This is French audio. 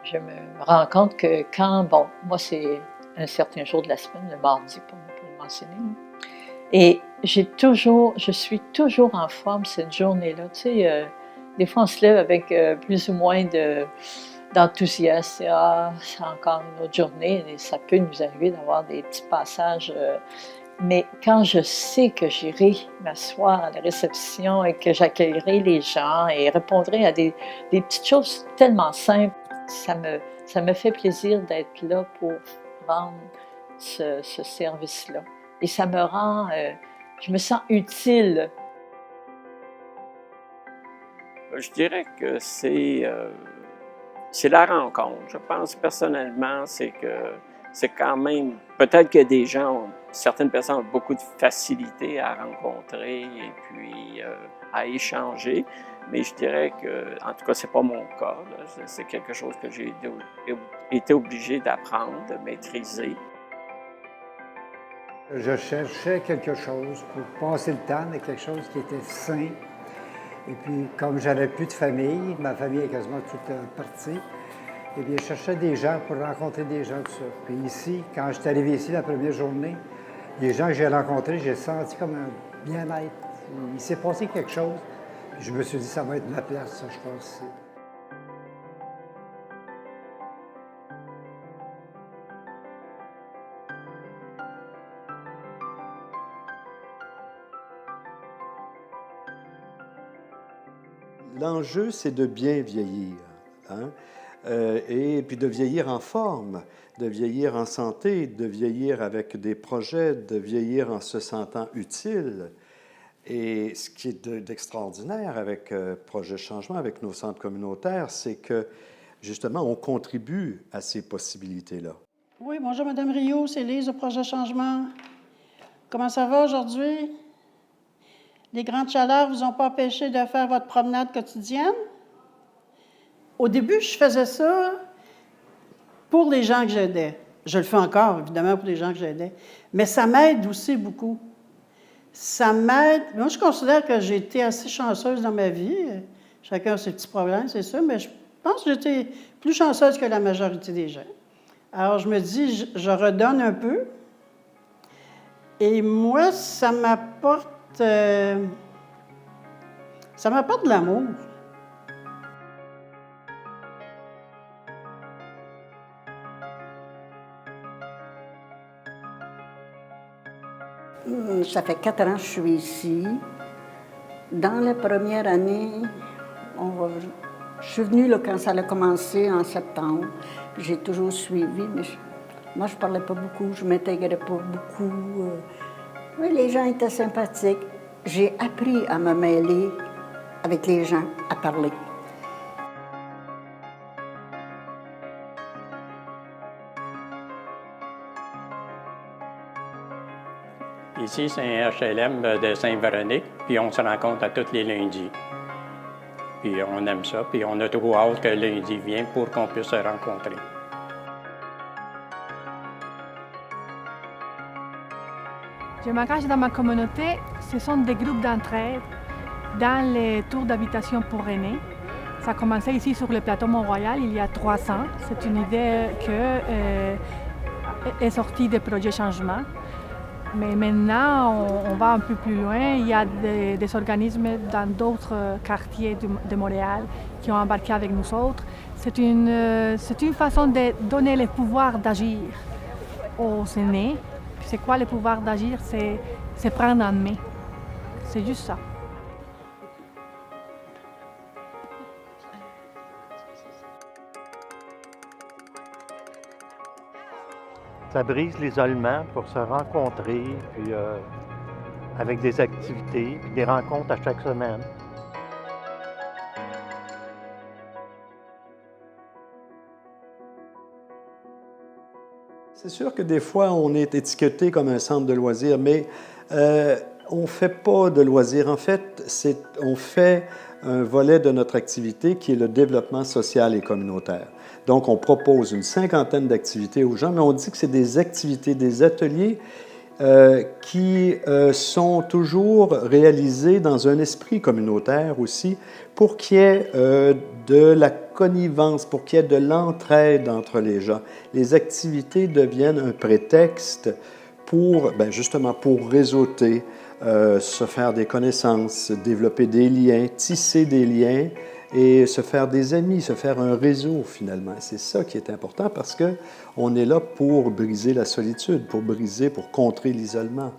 Je me rends compte que quand, bon, moi c'est un certain jour de la semaine, le mardi pour le mentionner, et je suis toujours en forme cette journée-là. Tu sais, des fois on se lève avec plus ou moins d'enthousiasme. C'est encore une autre journée, et ça peut nous arriver d'avoir des petits passages. Mais quand je sais que j'irai m'asseoir à la réception et que j'accueillerai les gens et répondrai à des petites choses tellement simples, ça me fait plaisir d'être là pour rendre ce service-là. Et ça me rend, je me sens utile. Je dirais que c'est la rencontre. Je pense personnellement, c'est quand même, peut-être que certaines personnes ont beaucoup de facilité à rencontrer et puis à échanger, mais je dirais que, en tout cas, c'est pas mon cas, là. C'est quelque chose que j'ai été obligé d'apprendre, de maîtriser. Je cherchais quelque chose pour passer le temps, mais quelque chose qui était sain. Et puis, comme j'avais plus de famille, ma famille est quasiment toute partie, eh bien, je cherchais des gens pour rencontrer des gens, tout ça. Puis ici, quand je suis arrivé ici la première journée, les gens que j'ai rencontrés, j'ai senti comme un bien-être. Il s'est passé quelque chose. Puis je me suis dit, ça va être ma place, ça, je pense, ici. L'enjeu, c'est de bien vieillir, hein? Et puis de vieillir en forme, de vieillir en santé, de vieillir avec des projets, de vieillir en se sentant utile. Et ce qui est d'extraordinaire avec Projet Changement, avec nos centres communautaires, c'est que, justement, on contribue à ces possibilités-là. Oui, bonjour, Mme Rio, c'est Lise au Projet Changement. Comment ça va aujourd'hui? Les grandes chaleurs ne vous ont pas empêché de faire votre promenade quotidienne? Au début, je faisais ça pour les gens que j'aidais. Je le fais encore, évidemment, pour les gens que j'aidais. Mais ça m'aide aussi beaucoup. Ça m'aide. Moi, je considère que j'ai été assez chanceuse dans ma vie. Chacun a ses petits problèmes, c'est sûr, mais je pense que j'étais plus chanceuse que la majorité des gens. Alors, je me dis, je redonne un peu. Et moi, ça m'apporte de l'amour. Ça fait 4 ans que je suis ici. Dans la première année, je suis venue là, quand ça a commencé en septembre. J'ai toujours suivi, mais moi, je ne parlais pas beaucoup, je ne m'intégrais pas beaucoup. Oui, les gens étaient sympathiques. J'ai appris à me mêler avec les gens, à parler. Ici, c'est un HLM de Saint-Véronique, puis on se rencontre à tous les lundis. Puis on aime ça, puis on a trop hâte que lundi vienne pour qu'on puisse se rencontrer. Je m'engage dans ma communauté. Ce sont des groupes d'entraide dans les tours d'habitation pour aînés. Ça a commencé ici sur le plateau Mont-Royal il y a 3 ans. C'est une idée qui est sortie du projet Changement. Mais maintenant, on va un peu plus loin. Il y a des organismes dans d'autres quartiers de Montréal qui ont embarqué avec nous autres. C'est une façon de donner le pouvoir d'agir aux aînés. C'est quoi le pouvoir d'agir? C'est prendre en main. C'est juste ça. Ça brise l'isolement pour se rencontrer, puis avec des activités, puis des rencontres à chaque semaine. C'est sûr que des fois, on est étiqueté comme un centre de loisirs, mais on ne fait pas de loisirs. En fait, on fait un volet de notre activité qui est le développement social et communautaire. Donc, on propose une 50aine d'activités aux gens, mais on dit que c'est des activités, des ateliers qui sont toujours réalisés dans un esprit communautaire aussi, pour qu'il y ait de la connivence, pour qu'il y ait de l'entraide entre les gens. Les activités deviennent un prétexte pour, justement, pour réseauter, se faire des connaissances, développer des liens, tisser des liens et se faire des amis, se faire un réseau finalement. C'est ça qui est important parce qu'on est là pour briser la solitude, pour contrer l'isolement.